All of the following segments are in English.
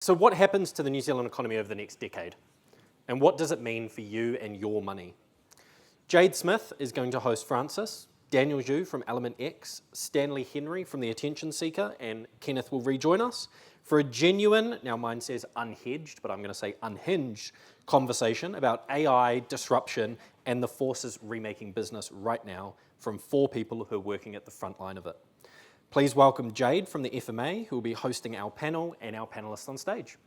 So what happens to the New Zealand economy over the next decade? And what does it mean for you and your money? Jade Smyth is going to host Frances, Daniel Zhu from ElementX, Stanley Henry from The Attention Seeker, and Kenneth will rejoin us for a genuine, now mine says unhedged, but I'm going to say unhinged, conversation about AI, disruption, and the forces remaking business right now from 4 people who are working at the front line of it. Please welcome Jade from the FMA, who will be hosting our panel and our panelists on stage.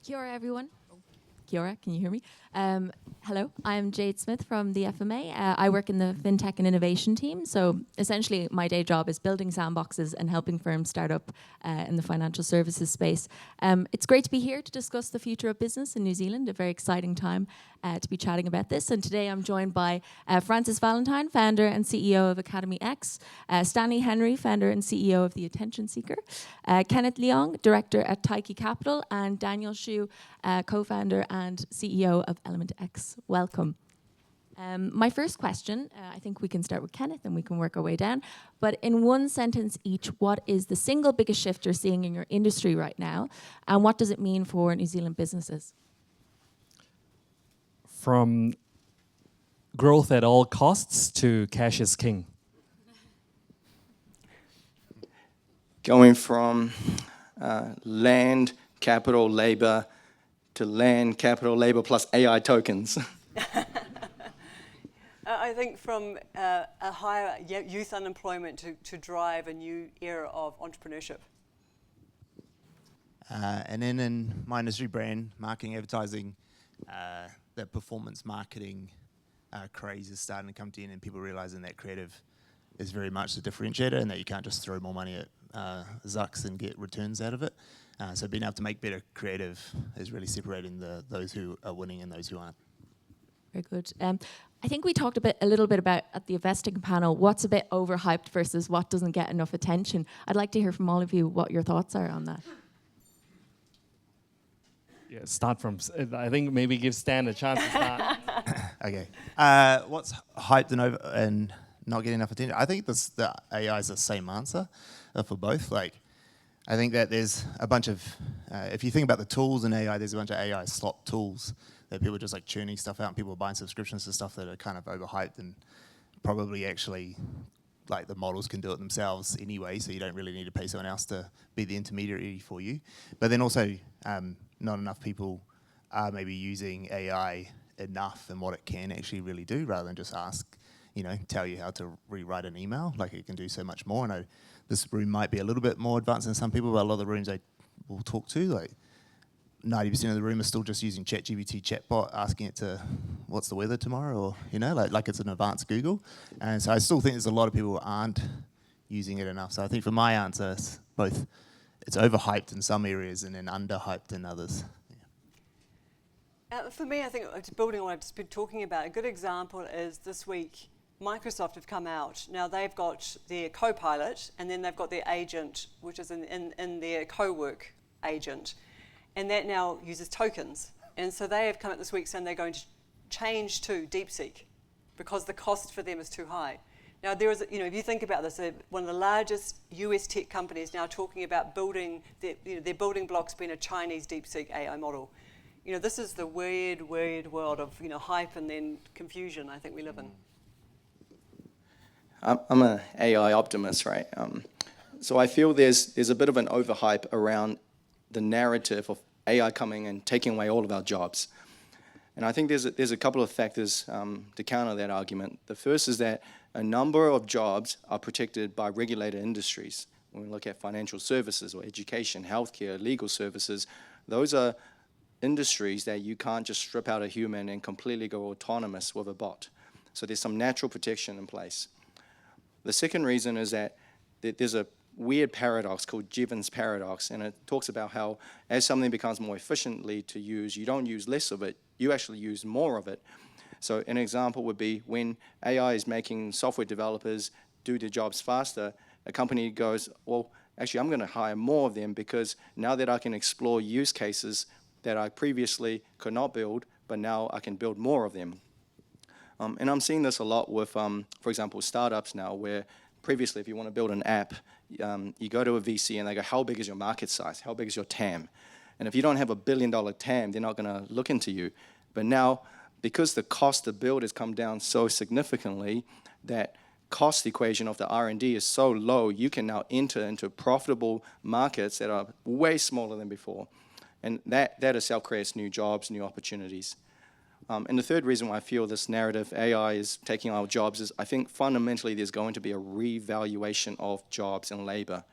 Kia ora, everyone. Kia ora, can you hear me? Hello, I'm Jade Smyth from the FMA. I work in the FinTech and Innovation team. So essentially, my day job is building sandboxes and helping firms start up in the financial services space. It's great to be here to discuss the future of business in New Zealand, a very exciting time to be chatting about this. And today I'm joined by Frances Valintine, founder and CEO of academyEX, Stanley Henry, founder and CEO of The Attention Seeker, Kenneth Leong, director at Tiaki Capital, and Daniel Zhu, co-founder and CEO of ElementX. Welcome. My first question, I think we can start with Kenneth and we can work our way down. But in one sentence each, what is the single biggest shift you're seeing in your industry right now? And what does it mean for New Zealand businesses? From growth at all costs to cash is king. Going from land, capital, labor to land, capital, labor plus AI tokens. I think from a higher youth unemployment to drive a new era of entrepreneurship. And then in my industry, brand, marketing, advertising, that performance marketing craze is starting to come to in, and people realizing that creative is very much the differentiator and that you can't just throw more money at Zucks and get returns out of it. So being able to make better creative is really separating those who are winning and those who aren't. Very good. I think we talked a little bit about at the investing panel what's a bit overhyped versus what doesn't get enough attention. I'd like to hear from all of you what your thoughts are on that. Yeah, start from. I think maybe give Stan a chance to start. Okay. What's hyped and not getting enough attention? I think the AI is the same answer for both. Like, I think that there's a bunch of, if you think about the tools in AI, there's a bunch of AI slot tools that people are just like churning stuff out, and people are buying subscriptions to stuff that are kind of overhyped and probably actually like the models can do it themselves anyway, so you don't really need to pay someone else to be the intermediary for you. But then also, not enough people are maybe using AI enough and what it can actually really do, rather than just tell you how to rewrite an email. Like, it can do so much more. I know this room might be a little bit more advanced than some people, but a lot of the rooms I will talk to, like 90% of the room are still just using ChatGPT chatbot, asking it to, what's the weather tomorrow? Or, like it's an advanced Google. And so I still think there's a lot of people who aren't using it enough. So I think for my answer, it's both, it's overhyped in some areas and then underhyped in others. Yeah. For me, I think it's building on what I've just been talking about. A good example is this week, Microsoft have come out. Now they've got their Copilot, and then they've got their agent, which is in their co-work agent. And that now uses tokens. And so they have come out this week saying they're going to change to DeepSeek because the cost for them is too high. Now there is, if you think about this, one of the largest US tech companies now talking about building their building blocks being a Chinese DeepSeek AI model. This is the weird world of hype and then confusion I think we live in. I'm an AI optimist, right? So I feel there's a bit of an overhype around the narrative of AI coming and taking away all of our jobs. And I think there's a couple of factors to counter that argument. The first is that a number of jobs are protected by regulated industries. When we look at financial services or education, healthcare, legal services, those are industries that you can't just strip out a human and completely go autonomous with a bot. So there's some natural protection in place. The second reason is that there's a weird paradox called Jevons paradox, and it talks about how as something becomes more efficiently to use, you don't use less of it, you actually use more of it. So an example would be when AI is making software developers do their jobs faster, a company goes, well, actually I'm going to hire more of them because now that I can explore use cases that I previously could not build, but now I can build more of them. And I'm seeing this a lot with, for example, startups now, where previously if you want to build an app, you go to a VC and they go, how big is your market size? How big is your TAM? And if you don't have $1 billion TAM, they're not going to look into you. But now, because the cost to build has come down so significantly, that cost equation of the R&D is so low, you can now enter into profitable markets that are way smaller than before. And that itself creates new jobs, new opportunities. And the third reason why I feel this narrative, AI is taking our jobs, is I think fundamentally there's going to be a revaluation of jobs and labor.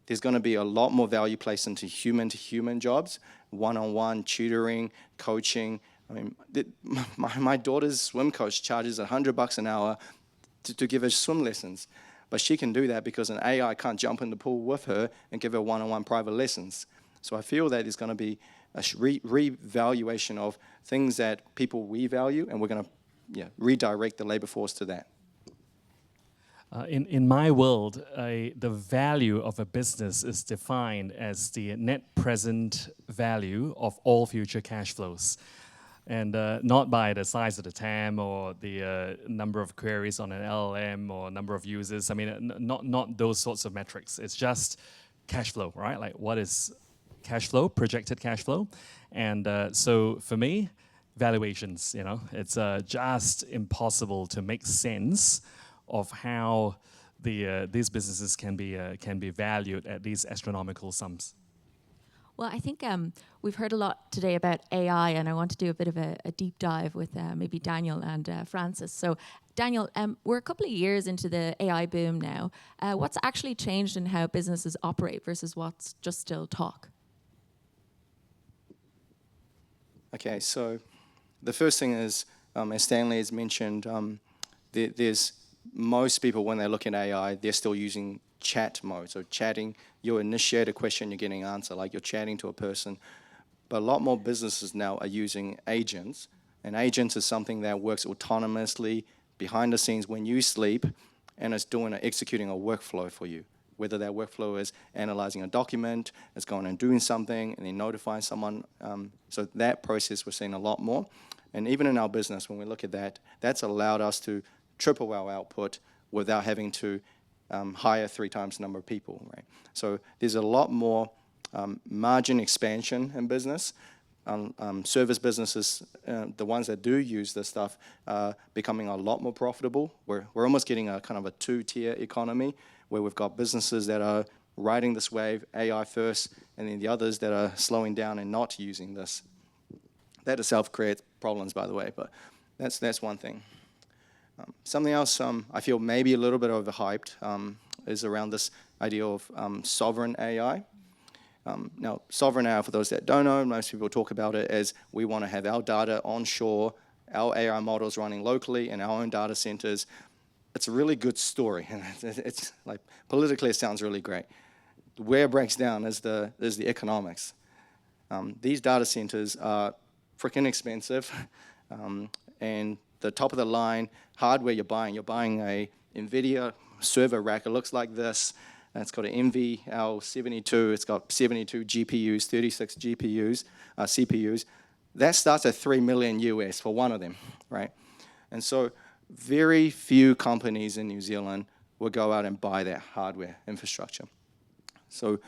There's going to be a lot more value placed into human-to-human jobs, one-on-one tutoring, coaching. I mean, my daughter's swim coach charges $100 an hour to give her swim lessons. But she can do that because an AI can't jump in the pool with her and give her one-on-one private lessons. So I feel that there's going to be a revaluation of things that people we value, and we're going to redirect the labor force to that. In my world, the value of a business is defined as the net present value of all future cash flows, and not by the size of the TAM or the number of queries on an LLM or number of users. I mean, not those sorts of metrics. It's just cash flow, right? Like, what is cash flow, projected cash flow? And so for me, valuations, it's just impossible to make sense of how these businesses can be valued at these astronomical sums. Well, I think we've heard a lot today about AI, and I want to do a bit of a deep dive with maybe Daniel and Frances. So, Daniel, we're a couple of years into the AI boom now. What's actually changed in how businesses operate versus what's just still talk? Okay, so the first thing is, as Stanley has mentioned, there's most people, when they look at AI, they're still using chat mode. So chatting, you initiate a question, you're getting an answer, like you're chatting to a person. But a lot more businesses now are using agents. And agents is something that works autonomously behind the scenes when you sleep, and it's executing a workflow for you. Whether that workflow is analyzing a document, it's going and doing something, and then notifying someone. So that process we're seeing a lot more. And even in our business, when we look at that, that's allowed us to triple our output without having to hire 3 times the number of people, right? So there's a lot more margin expansion in business. Service businesses, the ones that do use this stuff, are becoming a lot more profitable. We're almost getting a kind of a 2-tier economy, where we've got businesses that are riding this wave, AI first, and then the others that are slowing down and not using this. That itself creates problems, by the way, but that's one thing. Something else I feel maybe a little bit overhyped is around this idea of sovereign AI. Now, sovereign AI, for those that don't know, most people talk about it as we want to have our data onshore, our AI models running locally in our own data centers. It's a really good story, and it's like politically it sounds really great. Where it breaks down is the economics. These data centers are freaking expensive, and the top of the line hardware you're buying a NVIDIA server rack. It looks like this. And it's got an NVL72. It's got 72 GPUs, 36 CPUs. That starts at $3 million US for one of them, right? And so very few companies in New Zealand will go out and buy that hardware infrastructure. So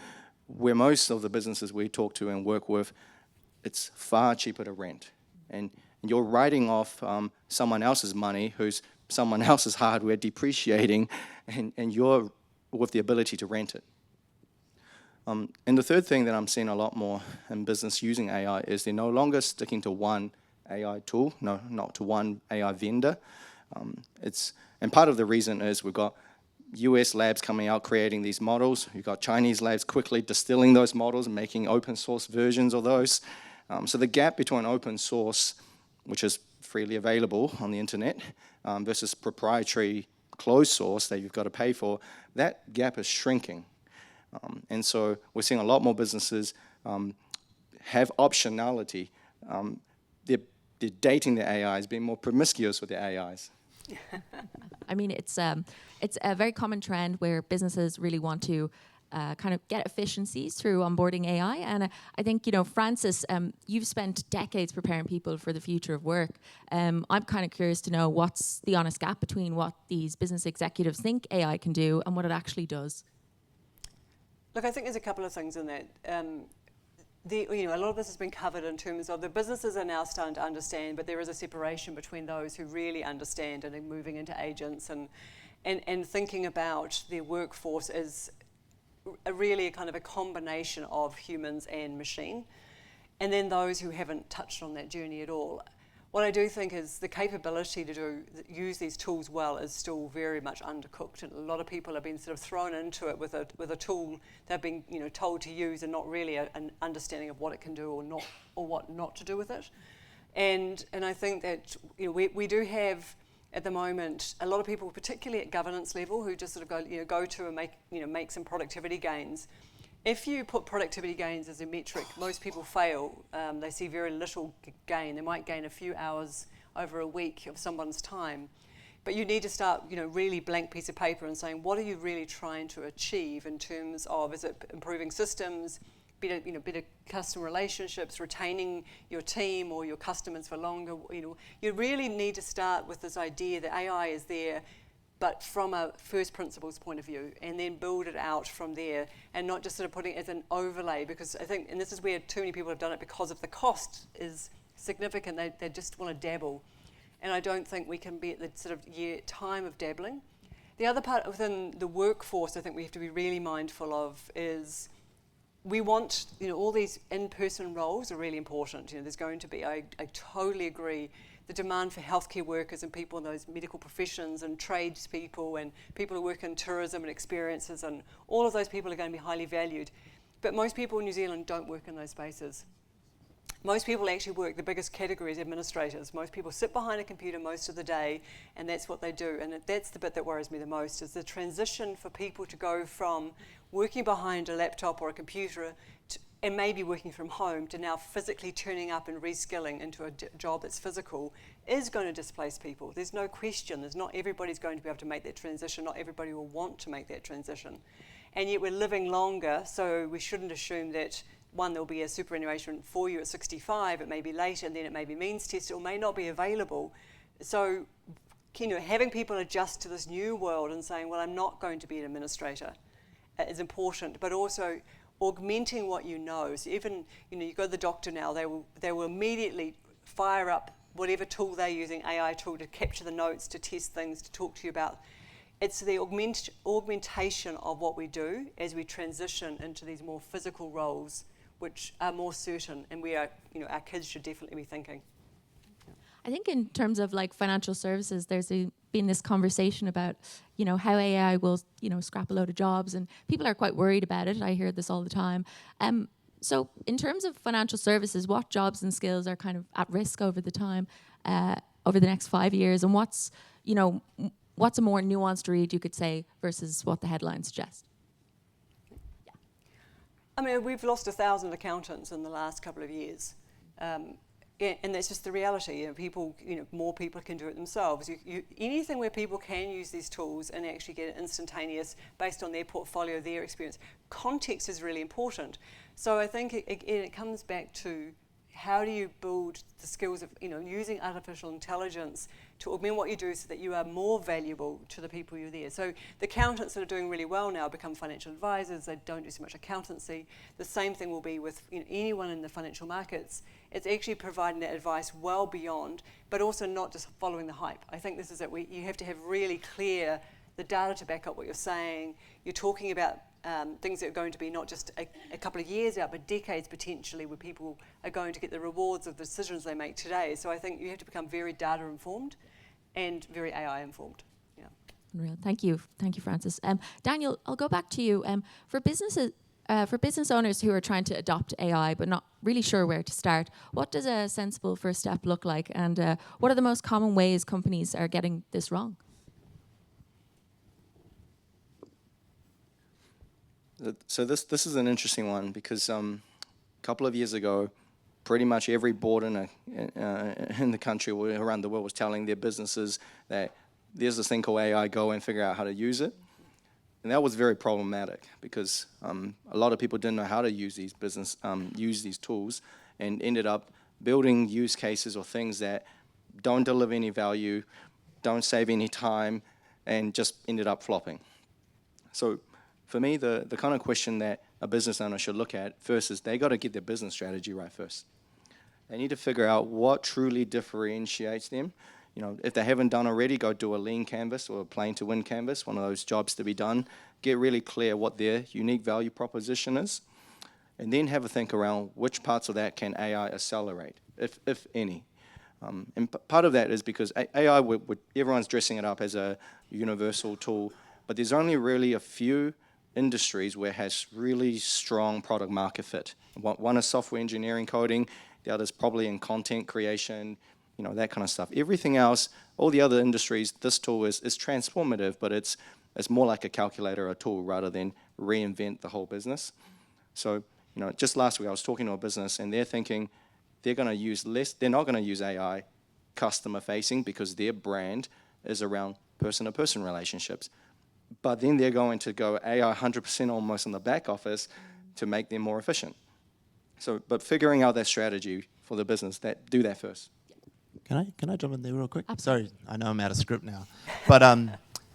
where most of the businesses we talk to and work with, it's far cheaper to rent. And you're writing off someone else's money, who's someone else's hardware depreciating, and you're with the ability to rent it. And the third thing that I'm seeing a lot more in business using AI is they're no longer sticking to one AI tool, not to one AI vendor. And part of the reason is we've got US labs coming out creating these models. You've got Chinese labs quickly distilling those models and making open source versions of those. So the gap between open source, which is freely available on the internet, versus proprietary closed source that you've got to pay for, that gap is shrinking. And so we're seeing a lot more businesses have optionality. They're dating the AIs, being more promiscuous with the AIs. I mean, it's a very common trend where businesses really want to kind of get efficiencies through onboarding AI. And I think, you know, Frances, you've spent decades preparing people for the future of work. I'm kind of curious to know what's the honest gap between what these business executives think AI can do and what it actually does. Look, I think there's a couple of things in that. A lot of this has been covered in terms of the businesses are now starting to understand, but there is a separation between those who really understand and are moving into agents and thinking about their workforce as really a kind of a combination of humans and machine, and then those who haven't touched on that journey at all. What I do think is the capability to use these tools well is still very much undercooked, and a lot of people have been sort of thrown into it with a tool they've been told to use and not really an understanding of what it can do or what not to do with it. And I think that we do have at the moment a lot of people, particularly at governance level, who just sort of go to and make some productivity gains. If you put productivity gains as a metric, most people fail. They see very little gain. They might gain a few hours over a week of someone's time. But you need to start, really blank piece of paper and saying, what are you really trying to achieve in terms of, is it improving systems, better customer relationships, retaining your team or your customers for longer? You really need to start with this idea that AI is there, but from a first principles point of view, and then build it out from there, and not just sort of putting it as an overlay, because I think, and this is where too many people have done it because of the cost is significant, they just want to dabble. And I don't think we can be at the sort of time of dabbling. The other part within the workforce I think we have to be really mindful of is we want, all these in-person roles are really important. There's going to be, I totally agree, the demand for healthcare workers and people in those medical professions and tradespeople and people who work in tourism and experiences, and all of those people are going to be highly valued. But most people in New Zealand don't work in those spaces. Most people actually work, the biggest category is administrators. Most people sit behind a computer most of the day, and that's what they do. And that's the bit that worries me the most, is the transition for people to go from working behind a laptop or a computer and maybe working from home to now physically turning up and reskilling into a job that's physical is going to displace people. There's no question. Not everybody's going to be able to make that transition. Not everybody will want to make that transition. And yet we're living longer, so we shouldn't assume that, one, there'll be a superannuation for you at 65, it may be later, and then it may be means tested or may not be available. So, having people adjust to this new world and saying, well, I'm not going to be an administrator is important, but also augmenting what you know. So even, you go to the doctor now, they will immediately fire up whatever tool they're using, AI tool, to capture the notes, to test things, to talk to you about. It's the augmentation of what we do as we transition into these more physical roles, which are more certain, and we are, our kids should definitely be thinking. I think in terms of like financial services, there's been this conversation about, how AI will, scrap a load of jobs, and people are quite worried about it. I hear this all the time. So in terms of financial services, what jobs and skills are kind of at risk over the next 5 years, and what's a more nuanced read, you could say, versus what the headlines suggest? Yeah. I mean, we've lost 1,000 accountants in the last couple of years. And that's just the reality. More people can do it themselves. Anything where people can use these tools and actually get it instantaneous based on their portfolio, their experience. Context is really important. So I think it comes back to how do you build the skills of using artificial intelligence to augment what you do so that you are more valuable to the people you're there. So the accountants that are doing really well now become financial advisors. They don't do so much accountancy. The same thing will be with anyone in the financial markets. It's actually providing that advice well beyond, but also not just following the hype. I think this is it. You have to have really clear the data to back up what you're saying. You're talking about things that are going to be not just a couple of years out, but decades potentially, where people are going to get the rewards of the decisions they make today. So I think you have to become very data informed and very AI informed. Yeah. Unreal. Thank you, Frances. Daniel, I'll go back to you. For business owners who are trying to adopt AI but not really sure where to start, what does a sensible first step look like, and what are the most common ways companies are getting this wrong? So this is an interesting one, because a couple of years ago, pretty much every board in the country or around the world was telling their businesses that there's this thing called AI, go and figure out how to use it. And that was very problematic because a lot of people didn't know how to use these tools, and ended up building use cases or things that don't deliver any value, don't save any time, and just ended up flopping. So for me, the kind of question that a business owner should look at first is they got to get their business strategy right first. They need to figure out what truly differentiates them. If they haven't done already, go do a lean canvas or a playing to win canvas, one of those jobs to be done. Get really clear what their unique value proposition is, and then have a think around which parts of that can AI accelerate, if any. And part of that is because AI, everyone's dressing it up as a universal tool, but there's only really a few industries where it has really strong product market fit. One is software engineering coding, the other is probably in content creation, that kind of stuff. Everything else, all the other industries, this tool is transformative, but it's more like a calculator or a tool rather than reinvent the whole business. So, just last week I was talking to a business and they're thinking they're not going to use AI customer facing because their brand is around person-to-person relationships. But then they're going to go AI 100% almost on the back office to make them more efficient. But figuring out that strategy for the business, do that first. Can I jump in there real quick? Absolutely. Sorry, I know I'm out of script now. But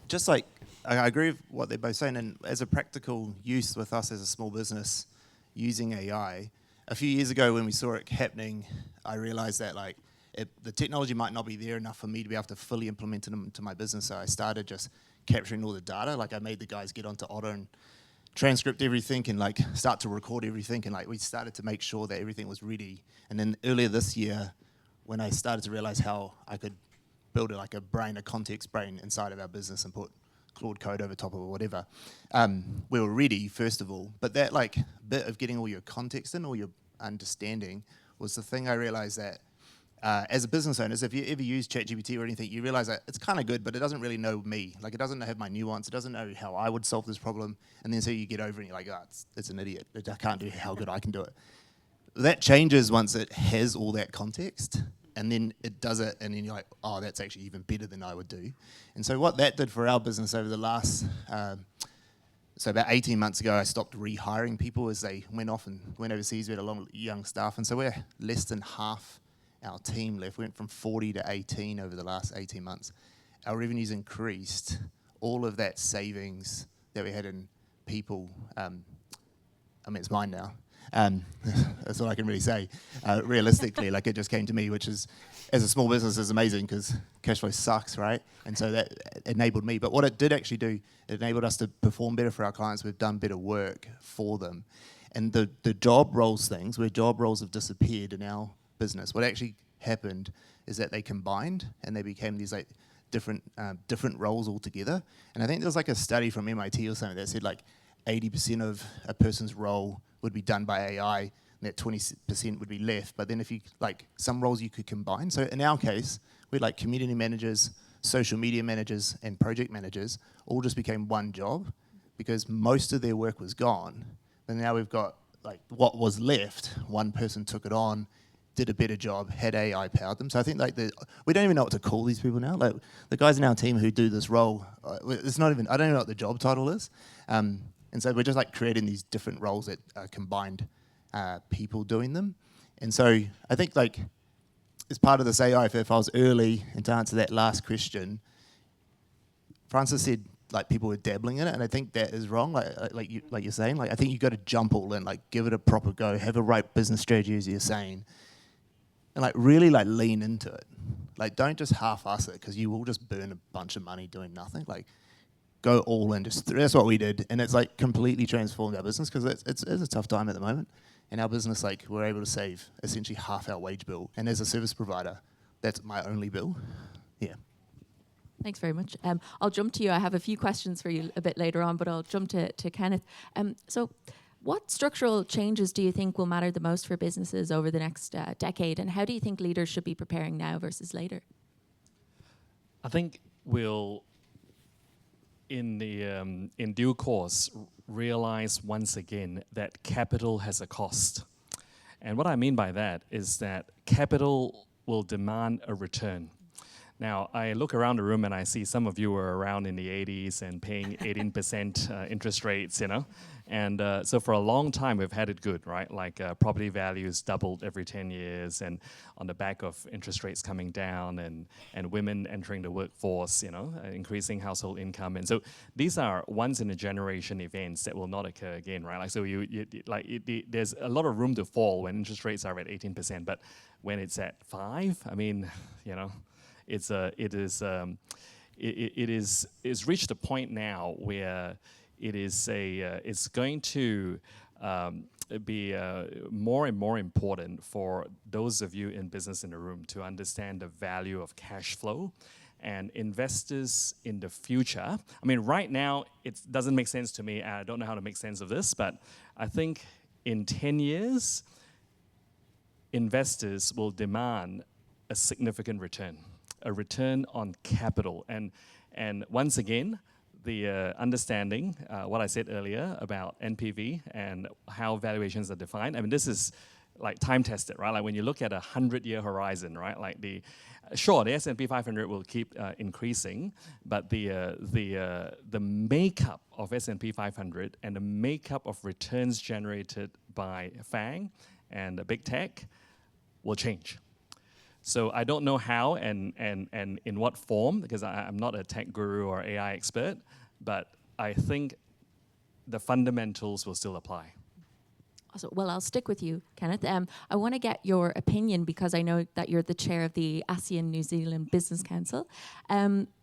just like, I agree with what they're both saying, and as a practical use with us as a small business using AI, a few years ago when we saw it happening, I realized that the technology might not be there enough for me to be able to fully implement it into my business. So I started just capturing all the data. I made the guys get onto Otter and transcript everything and start to record everything, and we started to make sure that everything was ready. And then earlier this year, when I started to realize how I could build a context brain inside of our business and put Claude code over top of it or whatever, we were ready, first of all. But that bit of getting all your context in, all your understanding, was the thing I realized that as a business owner, if you ever use ChatGPT or anything, you realize that it's kind of good, but it doesn't really know me. It doesn't have my nuance. It doesn't know how I would solve this problem. And then so you get over it and you're like, oh, it's an idiot. I can't do how good I can do it. That changes once it has all that context, and then it does it, and then you're like, oh, that's actually even better than I would do. And so what that did for our business over the last, so about 18 months ago, I stopped rehiring people as they went off and went overseas. We had a lot of young staff, and so we're less than half our team left. We went from 40 to 18 over the last 18 months. Our revenues increased. All of that savings that we had in people, it's mine now. That's all I can really say. Realistically, it just came to me, which is, as a small business, is amazing because cash flow sucks, right? And so that enabled me. But what it did actually do, it enabled us to perform better for our clients. We've done better work for them. And the job roles things, where job roles have disappeared in our business, what actually happened is that they combined and they became these different roles altogether. And I think there was a study from MIT or something that said 80% of a person's role would be done by AI, and that 20% would be left. But then if you, some roles you could combine. So in our case, we had community managers, social media managers, and project managers all just became one job because most of their work was gone. And now we've got, what was left, one person took it on, did a better job, had AI powered them. So I think we don't even know what to call these people now. The guys in our team who do this role, it's not even, I don't even know what the job title is. And so we're just creating these different roles that are combined people doing them. And so I think as part of this AI, if I was early, and to answer that last question, Frances said people were dabbling in it, and I think that is wrong. Like you're saying, I think you've got to jump all in, give it a proper go, have a right business strategy, as you're saying, and really lean into it. Don't just half-ass it because you will just burn a bunch of money doing nothing. Go all in. That's what we did, and it's completely transformed our business because it's a tough time at the moment. In our business, we're able to save essentially half our wage bill, and as a service provider, that's my only bill. Yeah. Thanks very much. I'll jump to you. I have a few questions for you a bit later on, but I'll jump to Kenneth. So what structural changes do you think will matter the most for businesses over the next decade, and how do you think leaders should be preparing now versus later? I think we'll, in due course, realize once again that capital has a cost. And what I mean by that is that capital will demand a return. Now, I look around the room and I see some of you were around in the 80s and paying 18% interest rates, you know. And so for a long time, we've had it good, right? Like property values doubled every 10 years, and on the back of interest rates coming down and women entering the workforce, you know, increasing household income. And so these are once-in-a-generation events that will not occur again, right? Like, so there's a lot of room to fall when interest rates are at 18%, but when it's at 5, I mean, you know, it's reached a point now where it's going to be more and more important for those of you in business in the room to understand the value of cash flow, and investors in the future. I mean, right now it doesn't make sense to me. I don't know how to make sense of this, but I think in 10 years, investors will demand a significant return. A return on capital. And once again, the understanding, what I said earlier about NPV and how valuations are defined, I mean, this is like time tested, right? Like when you look at a 100-year horizon, right? Like the S&P 500 will keep increasing, but the makeup of S&P 500 and the makeup of returns generated by FANG and the big tech will change. So I don't know how and in what form, because I'm not a tech guru or AI expert, but I think the fundamentals will still apply. Awesome. Well, I'll stick with you, Kenneth. I want to get your opinion because I know that you're the chair of the ASEAN New Zealand Business Council.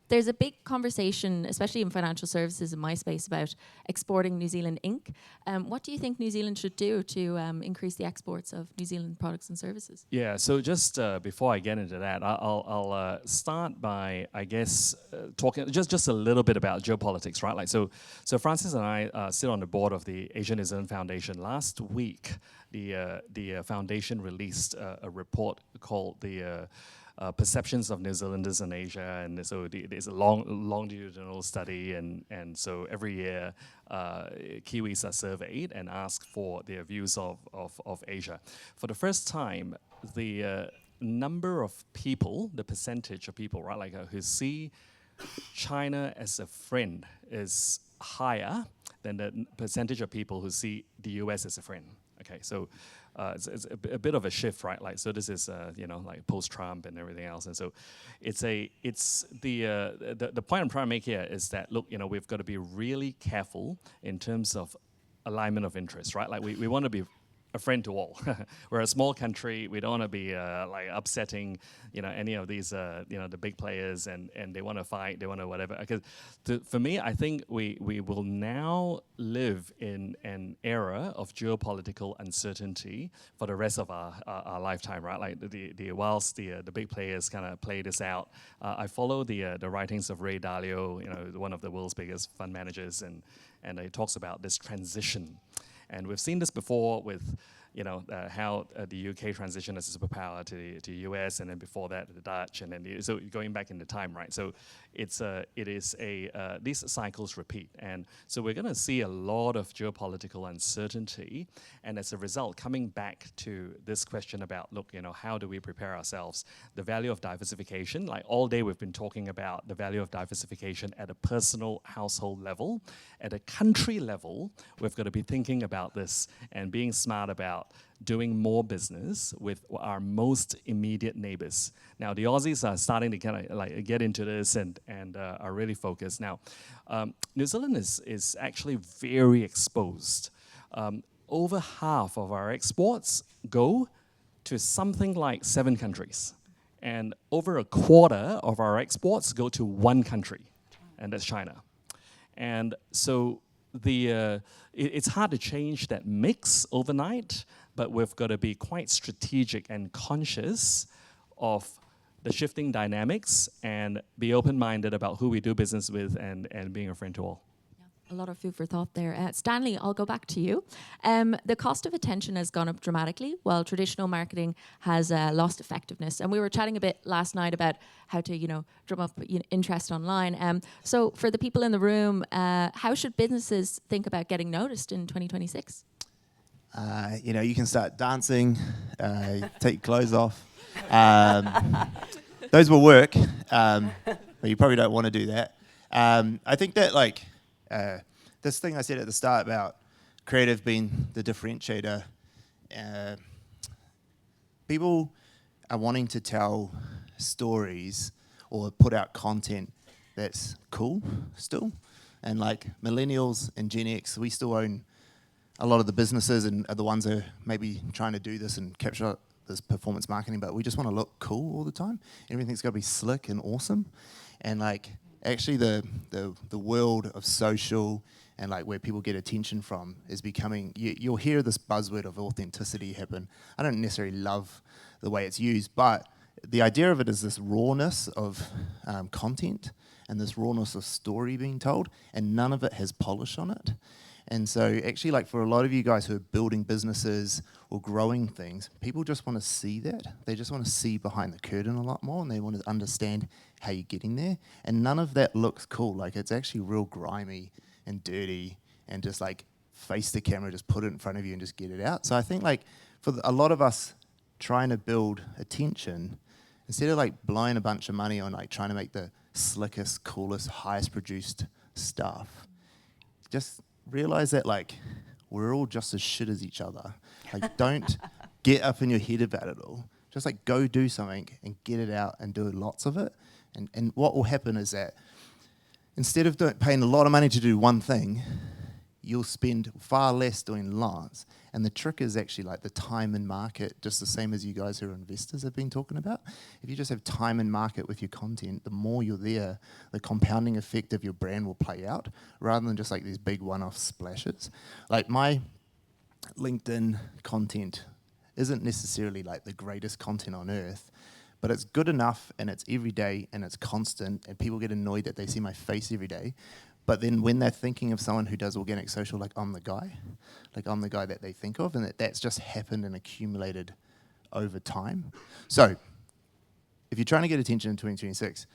There's a big conversation, especially in financial services in my space, about exporting New Zealand Inc. What do you think New Zealand should do to increase the exports of New Zealand products and services? Yeah, so just before I get into that, I'll start by, I guess, talking just a little bit about geopolitics, right? Like so Frances and I sit on the board of the Asian New Zealand Foundation. Last week, the foundation released a report called the Perceptions of New Zealanders in Asia, and so there's a longitudinal study, and so every year Kiwis are surveyed and asked for their views of Asia. For the first time, the number of people, the percentage of people, right, like who see China as a friend is higher than the percentage of people who see the US as a friend. Okay, so it's a bit of a shift, right? Like, so this is like post-Trump and everything else, and so it's the point I'm trying to make here is that look, we've got to be really careful in terms of alignment of interest, right? Like we want to be a friend to all. We're a small country. We don't want to be like upsetting, any of these, the big players, and they want to fight. They want to whatever. Because for me, I think we will now live in an era of geopolitical uncertainty for the rest of our lifetime, right? Like whilst the big players kind of play this out, I follow the writings of Ray Dalio, one of the world's biggest fund managers, and he talks about this transition. And we've seen this before with, how the UK transitioned as a superpower to the US, and then before that the Dutch, and then so going back in the time, right? So these cycles repeat, and so we're going to see a lot of geopolitical uncertainty, and as a result, coming back to this question about, look, how do we prepare ourselves? The value of diversification, like all day we've been talking about the value of diversification at a personal household level. At a country level, we've got to be thinking about this and being smart about doing more business with our most immediate neighbors. Now, the Aussies are starting to kind of like get into this and are really focused. Now, New Zealand is actually very exposed. Over half of our exports go to something like 7 countries. And over a quarter of our exports go to one country, and that's China. And so it's hard to change that mix overnight, but we've got to be quite strategic and conscious of the shifting dynamics and be open-minded about who we do business with and being a friend to all. A lot of food for thought there. Stanley, I'll go back to you. The cost of attention has gone up dramatically while traditional marketing has lost effectiveness. And we were chatting a bit last night about how to, drum up interest online. So for the people in the room, how should businesses think about getting noticed in 2026? You can start dancing, take your clothes off. Those will work. but you probably don't want to do that. I think that like this thing I said at the start about creative being the differentiator, people are wanting to tell stories or put out content that's cool still. And like millennials and Gen X, we still own a lot of the businesses and are the ones that are maybe trying to do this and capture this performance marketing, but we just want to look cool all the time. Everything's got to be slick and awesome. And like actually the world of social and like where people get attention from is becoming, you'll hear this buzzword of authenticity happen. I don't necessarily love the way it's used, but the idea of it is this rawness of content and this rawness of story being told, and none of it has polish on it. And so actually like for a lot of you guys who are building businesses or growing things, people just want to see that. They just want to see behind the curtain a lot more, and they want to understand how you're getting there. And none of that looks cool. Like it's actually real grimy and dirty and just like face the camera, just put it in front of you and just get it out. So I think like for a lot of us trying to build attention, instead of like blowing a bunch of money on like trying to make the slickest, coolest, highest produced stuff, just realize that like we're all just as shit as each other. Like don't get up in your head about it all. Just like go do something and get it out and do lots of it. And what will happen is that instead of paying a lot of money to do one thing, you'll spend far less doing lots. And the trick is actually like the time and market, just the same as you guys who are investors have been talking about. If you just have time and market with your content, the more you're there, the compounding effect of your brand will play out rather than just like these big one-off splashes. Like my LinkedIn content isn't necessarily like the greatest content on earth, but it's good enough and it's every day and it's constant and people get annoyed that they see my face every day. But then when they're thinking of someone who does organic social, like I'm the guy that they think of, and that's just happened and accumulated over time. So if you're trying to get attention in 2026,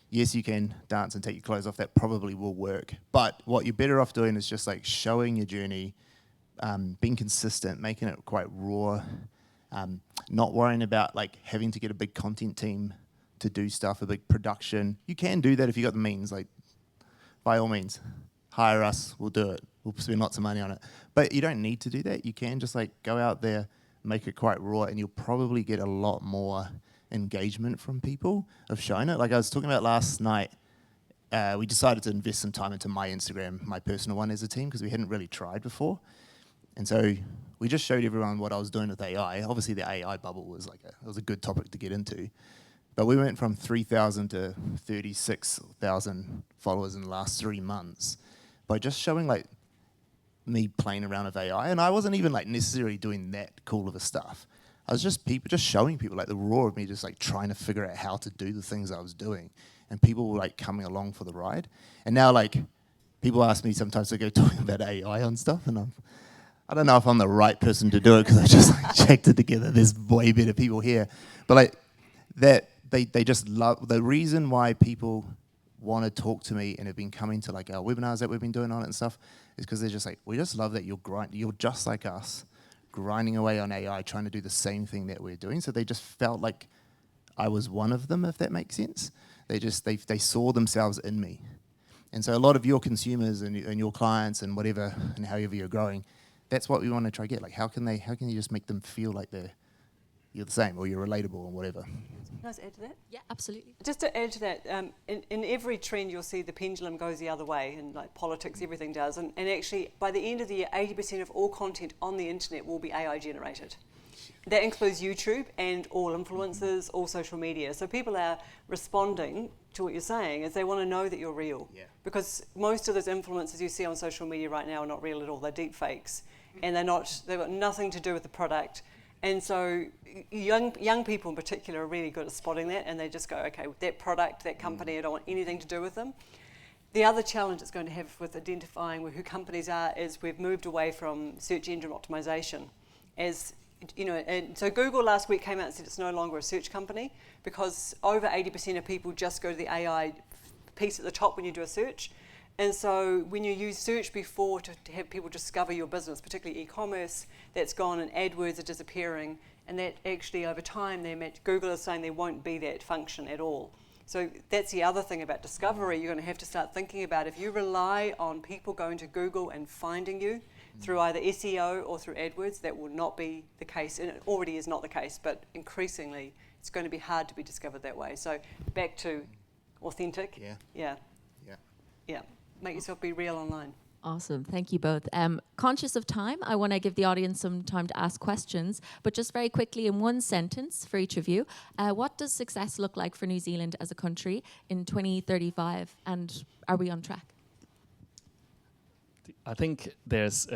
yes, you can dance and take your clothes off. That probably will work. But what you're better off doing is just like showing your journey, being consistent, making it quite raw, not worrying about like having to get a big content team to do stuff, a big production. You can do that if you got the means, like by all means, hire us, we'll do it. We'll spend lots of money on it. But you don't need to do that. You can just like go out there, make it quite raw, and you'll probably get a lot more engagement from people of showing it. Like I was talking about last night, we decided to invest some time into my Instagram, my personal one as a team, because we hadn't really tried before. And so we just showed everyone what I was doing with AI. Obviously the AI bubble was like it was a good topic to get into. But we went from 3,000 to 36,000 followers in the last 3 months by just showing like me playing around with AI. And I wasn't even like necessarily doing that cool of a stuff. I was just showing people like the raw of me just like trying to figure out how to do the things I was doing. And people were like coming along for the ride. And now like people ask me sometimes to go talking about AI on stuff, and I don't know if I'm the right person to do it because I just like checked it together. There's way better people here. But like that, they just love, the reason why people want to talk to me and have been coming to like our webinars that we've been doing on it and stuff is because they're just like, we just love that you're just like us, grinding away on AI, trying to do the same thing that we're doing. So they just felt like I was one of them, if that makes sense. They saw themselves in me. And so a lot of your consumers and your clients and whatever and however you're growing, that's what we want to try to get. Like how can you just make them feel like you're the same or you're relatable or whatever. Can I just add to that? Yeah, absolutely. Just to add to that, in every trend you'll see the pendulum goes the other way, and like politics, everything does. And actually, by the end of the year, 80% of all content on the internet will be AI generated. That includes YouTube and all influencers, all social media. So people are responding to what you're saying is they want to know that you're real. Yeah. Because most of those influencers you see on social media right now are not real at all. They're deep fakes, and they've got nothing to do with the product. And so young people in particular are really good at spotting that, and they just go, okay, that product, that company, I don't want anything to do with them. The other challenge it's going to have with identifying who companies are is we've moved away from search engine optimization. As you know, and so Google last week came out and said it's no longer a search company because over 80% of people just go to the AI piece at the top when you do a search. And so when you use search before to have people discover your business, particularly e-commerce, that's gone and AdWords are disappearing, and that actually over time Google is saying there won't be that function at all. So that's the other thing about discovery you're going to have to start thinking about. If you rely on people going to Google and finding you through either SEO or through AdWords, that will not be the case, and it already is not the case, but increasingly it's going to be hard to be discovered that way. So back to authentic. Yeah. Make yourself be real online. Awesome. Thank you both. Conscious of time, I want to give the audience some time to ask questions, but just very quickly in one sentence for each of you, what does success look like for New Zealand as a country in 2035, and are we on track? I think there's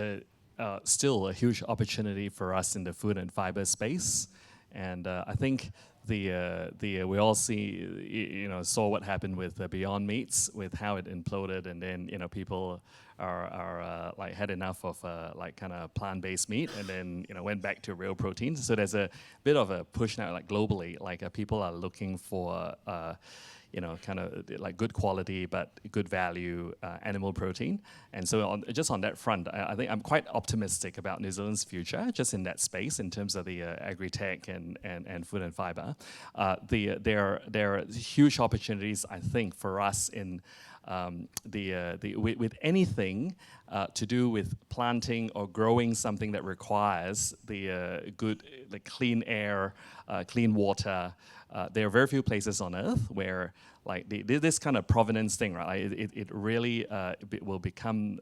still a huge opportunity for us in the food and fiber space, and I think we all saw what happened with Beyond Meats, with how it imploded, and then people are like had enough of like kind of plant-based meat, and then went back to real proteins. So there's a bit of a push now, like globally, like people are looking for kind of like good quality but good value animal protein. And so just on that front, I think I'm quite optimistic about New Zealand's future, just in that space in terms of the agri-tech and food and fiber. There are huge opportunities, I think, for us in with anything to do with planting or growing something that requires the clean air, clean water. There are very few places on Earth where like this kind of provenance thing, right? It really will become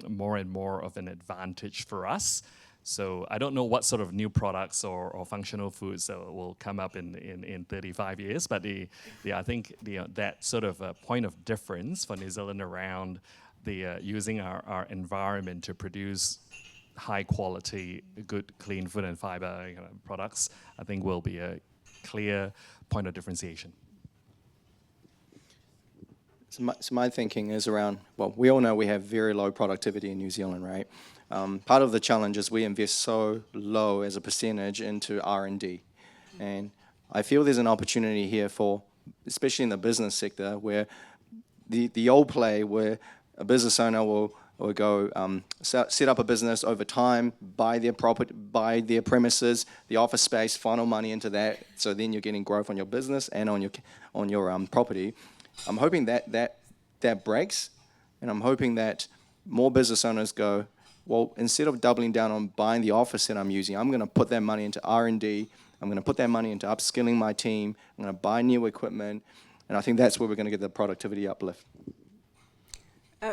more and more of an advantage for us. So I don't know what sort of new products or functional foods will come up in 35 years, but I think that sort of point of difference for New Zealand around using our environment to produce high quality, good, clean food and fiber products, I think will be a clear point of differentiation. So my thinking is around, well, we all know we have very low productivity in New Zealand, right? Part of the challenge is we invest so low as a percentage into R&D. And I feel there's an opportunity here for, especially in the business sector, where the old play where a business owner will go set up a business over time, buy their property, buy their premises, the office space, funnel money into that, so then you're getting growth on your business and on your property. I'm hoping that breaks, and I'm hoping that more business owners go, well, instead of doubling down on buying the office that I'm using, I'm going to put that money into R&D. I'm going to put that money into upskilling my team. I'm going to buy new equipment, and I think that's where we're going to get the productivity uplift.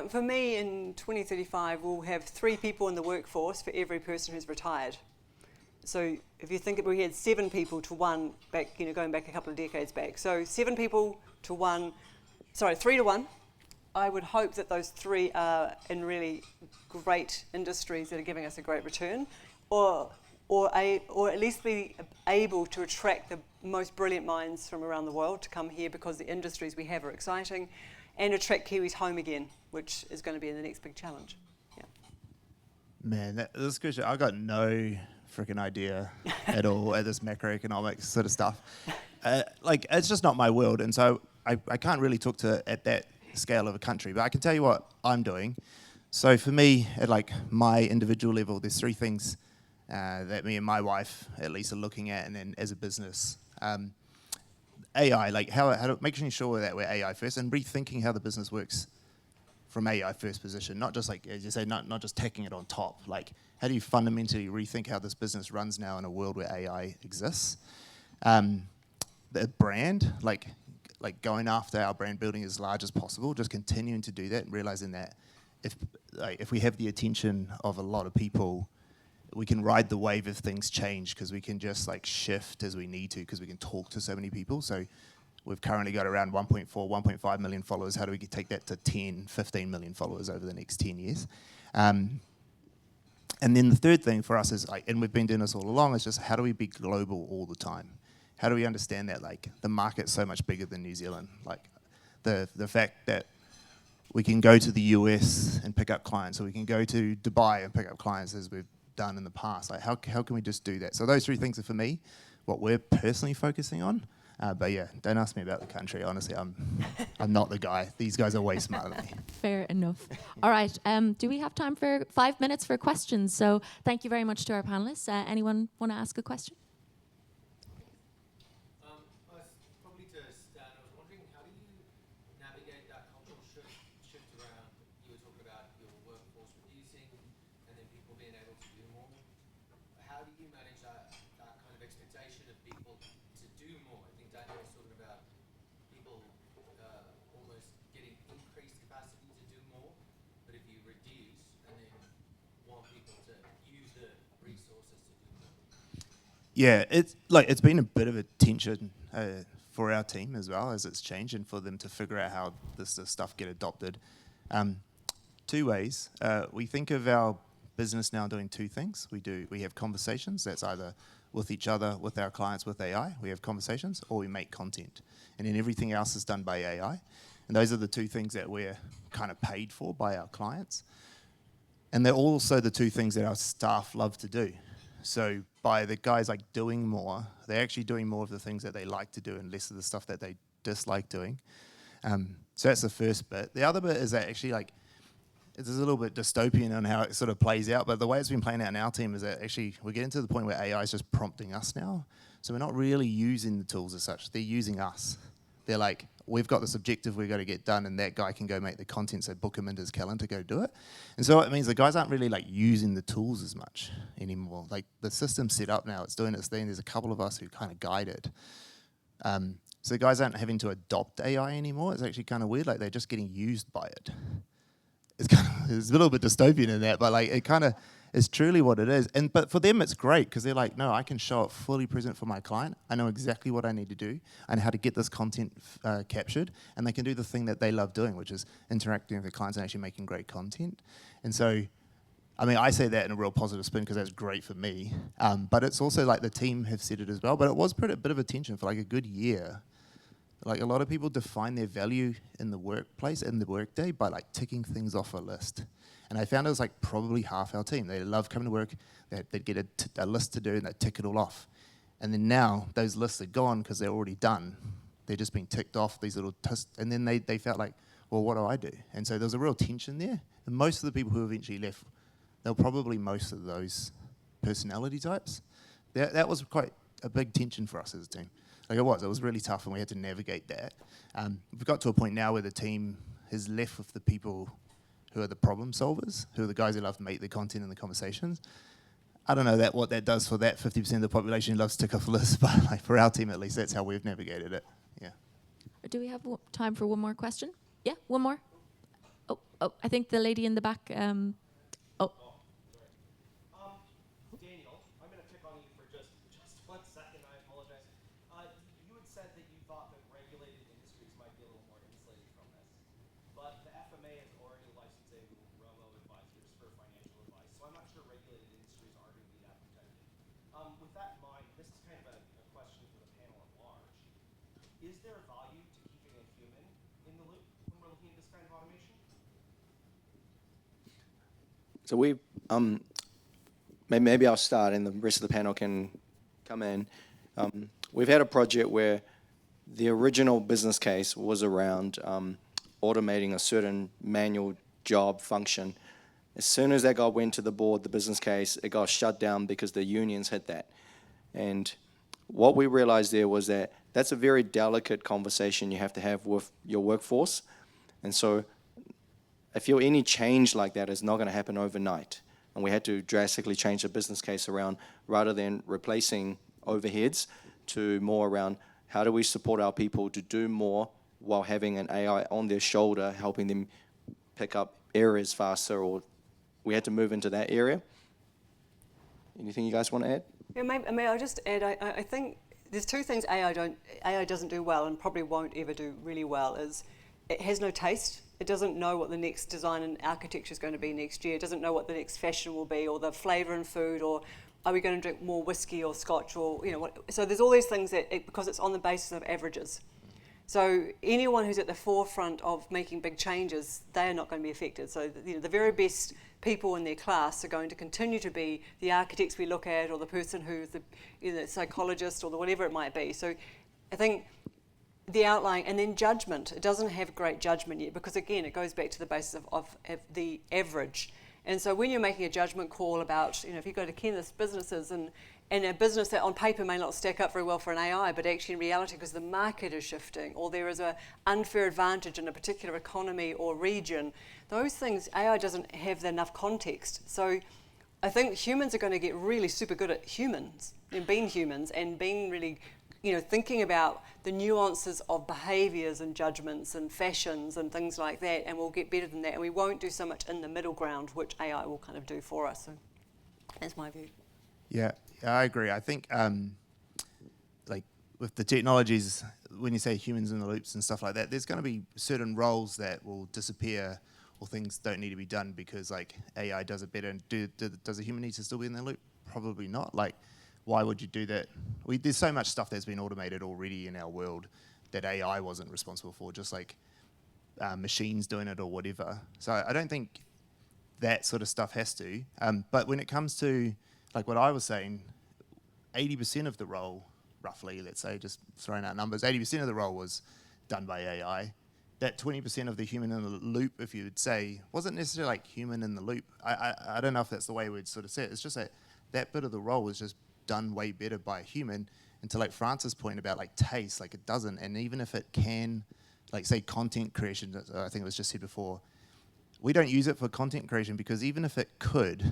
For me, in 2035, we'll have 3 people in the workforce for every person who's retired. So if you think we had 7 people to 1 back, going back a couple of decades back. So 7 people to 1, 3 to 1. I would hope that those 3 are in really great industries that are giving us a great return, or at least be able to attract the most brilliant minds from around the world to come here because the industries we have are exciting, and attract Kiwis home again, which is going to be the next big challenge. Yeah. Man, this question, I got no freaking idea at all at this macroeconomics sort of stuff. It's just not my world, and so I can't really talk to at that scale of a country, but I can tell you what I'm doing. So for me, at my individual level, there's 3 things that me and my wife at least are looking at, and then as a business. AI, how to making sure that we're AI first and rethinking how the business works from AI first position, not just as you say, not just tacking it on top. How do you fundamentally rethink how this business runs now in a world where AI exists? The brand, going after our brand building as large as possible, just continuing to do that and realizing that if we have the attention of a lot of people, we can ride the wave if things change, because we can just shift as we need to, because we can talk to so many people. So we've currently got around 1.4, 1.5 million followers. How do we take that to 10, 15 million followers over the next 10 years? And then the third thing for us is, and we've been doing this all along, is just how do we be global all the time? How do we understand that the market's so much bigger than New Zealand? The fact that we can go to the US and pick up clients, or we can go to Dubai and pick up clients as we've done in the past. How can we just do that? So those 3 things are for me, what we're personally focusing on. But yeah, don't ask me about the country. Honestly, I'm not the guy. These guys are way smarter than me. Fair enough. All right. Do we have time for 5 minutes for questions? So thank you very much to our panelists. Anyone want to ask a question? Probably to Stan, I was wondering how people being able to do more. How do you manage that kind of expectation of people to do more? I think Daniel was talking about people almost getting increased capacity to do more, but if you reduce and then want people to use the resources to do more. Yeah, it's been a bit of a tension for our team as well as it's changed, and for them to figure out how this stuff get adopted. Two ways. We think of our business now doing two things. We have conversations. That's either with each other, with our clients, with AI. We have conversations, or we make content, and then everything else is done by AI. And those are the two things that we're kind of paid for by our clients. And they're also the two things that our staff love to do. So by the guys like doing more, they're actually doing more of the things that they like to do and less of the stuff that they dislike doing. So that's the first bit. The other bit is that actually it's a little bit dystopian on how it sort of plays out, but the way it's been playing out in our team is that actually we're getting to the point where AI is just prompting us now. So we're not really using the tools as such. They're using us. They're like, we've got this objective we've got to get done, and that guy can go make the content, so book him into his calendar to go do it. And so it means the guys aren't really using the tools as much anymore. The system's set up now, it's doing its thing. There's a couple of us who kind of guide it. So the guys aren't having to adopt AI anymore. It's actually kind of weird, they're just getting used by it. It's a little bit dystopian in that, but it kind of is truly what it is. But for them, it's great because they're like, no, I can show up fully present for my client. I know exactly what I need to do and how to get this content captured, and they can do the thing that they love doing, which is interacting with the clients and actually making great content. And so, I say that in a real positive spin because that's great for me. But it's also the team have said it as well. But it was a bit of a tension for a good year. A lot of people define their value in the workplace, in the workday, by ticking things off a list. And I found it was probably half our team. They love coming to work, they'd get a list to do and they'd tick it all off. And then now those lists are gone because they're already done. They're just being ticked off, these little and then they felt well, what do I do? And so there was a real tension there. And most of the people who eventually left, they were probably most of those personality types. That was quite a big tension for us as a team. It was really tough, and we had to navigate that. We've got to a point now where the team is left with the people who are the problem solvers, who are the guys who love to make the content and the conversations. I don't know what that does for that 50% of the population who loves to tick off lists, but for our team at least, that's how we've navigated it. Yeah. Do we have time for one more question? Yeah, one more. Oh, I think the lady in the back. Daniel, I'm going to pick on you for just 1 second. I apologize. You had said that you thought that regulated industries might be a little more insulated from this, but the FMA is already licensing robo-advisors for financial advice, so I'm not sure regulated industries are going to be that protected. With that in mind, this is kind of a question for the panel at large. Is there value to keeping a human in the loop when we're looking at this kind of automation? So maybe I'll start and the rest of the panel can come in. We've had a project where the original business case was around automating a certain manual job function. As soon as that went to the board, the business case, it got shut down because the unions hit that. And what we realized there was that that's a very delicate conversation you have to have with your workforce. And so I feel any change like that is not going to happen overnight. And we had to drastically change the business case around, rather than replacing overheads, to more around how do we support our people to do more while having an AI on their shoulder, helping them pick up areas faster, or we had to move into that area. Anything you guys want to add? Yeah, maybe I'll just add, I think there's two things AI doesn't do well and probably won't ever do really well is it has no taste. It doesn't know what the next design and architecture is going to be next year. It doesn't know what the next fashion will be, or the flavour in food, or are we going to drink more whiskey or scotch, or what. So there's all these things that because it's on the basis of averages. So anyone who's at the forefront of making big changes, they are not going to be affected. So the very best people in their class are going to continue to be the architects we look at, or the person who's the psychologist, or whatever it might be. So I think the outline, and then judgment. It doesn't have great judgment yet because, again, it goes back to the basis of the average. And so when you're making a judgment call about, if you go to Kenneth's businesses and a business that on paper may not stack up very well for an AI, but actually in reality because the market is shifting, or there is an unfair advantage in a particular economy or region, those things, AI doesn't have enough context. So I think humans are going to get really super good at humans, being humans, and being really, thinking about the nuances of behaviours and judgments and fashions and things like that, and we'll get better than that, and we won't do so much in the middle ground, which AI will kind of do for us. So that's my view. Yeah, I agree. I think like with the technologies, when you say humans in the loops and stuff like that, there's going to be certain roles that will disappear, or things don't need to be done because like AI does it better. And does a human need to still be in the loop? Probably not. Like, why would you do that? There's so much stuff that's been automated already in our world that AI wasn't responsible for, just like machines doing it or whatever. So I don't think that sort of stuff has to. But when it comes to like what I was saying, 80% of the role, roughly, let's say, just throwing out numbers, 80% of the role was done by AI. That 20% of the human in the loop, if you would say, wasn't necessarily like human in the loop. I don't know if that's the way we'd sort of say it. It's just that bit of the role was just done way better by a human. And to like Frances' point about like taste, like it doesn't. And even if it can, like say content creation, I think it was just said before, we don't use it for content creation because even if it could,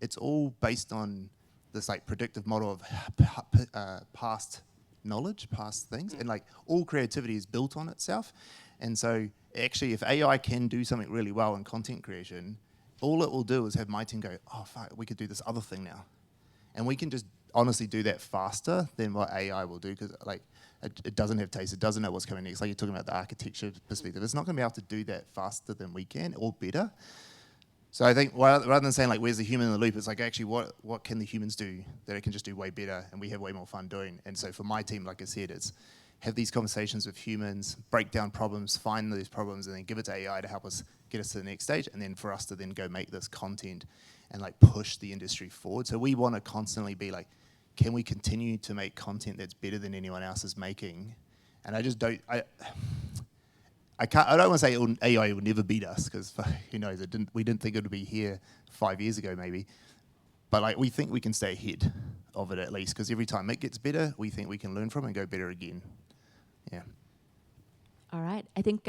it's all based on this like predictive model of past knowledge, past things. And like all creativity is built on itself. And so actually if AI can do something really well in content creation, all it will do is have my team go, oh fuck, we could do this other thing now. And we can just honestly do that faster than what AI will do because like it doesn't have taste, it doesn't know what's coming next. Like you're talking about the architecture perspective, it's not going to be able to do that faster than we can or better. So I think rather than saying like where's the human in the loop, it's like actually what can the humans do that it can just do way better and we have way more fun doing. And so for my team, like I said, it's have these conversations with humans, break down problems, find those problems, and then give it to AI to help us get us to the next stage, and then for us to then go make this content and like push the industry forward. So we want to constantly be like, can we continue to make content that's better than anyone else is making? And I just don't, I don't want to say AI will never beat us because who knows, we didn't think it would be here 5 years ago maybe. But like we think we can stay ahead of it at least because every time it gets better, we think we can learn from it and go better again. Yeah. All right. I think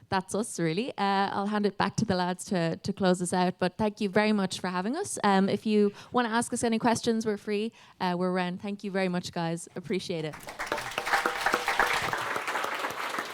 that's us, really. I'll hand it back to the lads to close us out. But thank you very much for having us. If you want to ask us any questions, we're free. We're around. Thank you very much, guys. Appreciate it.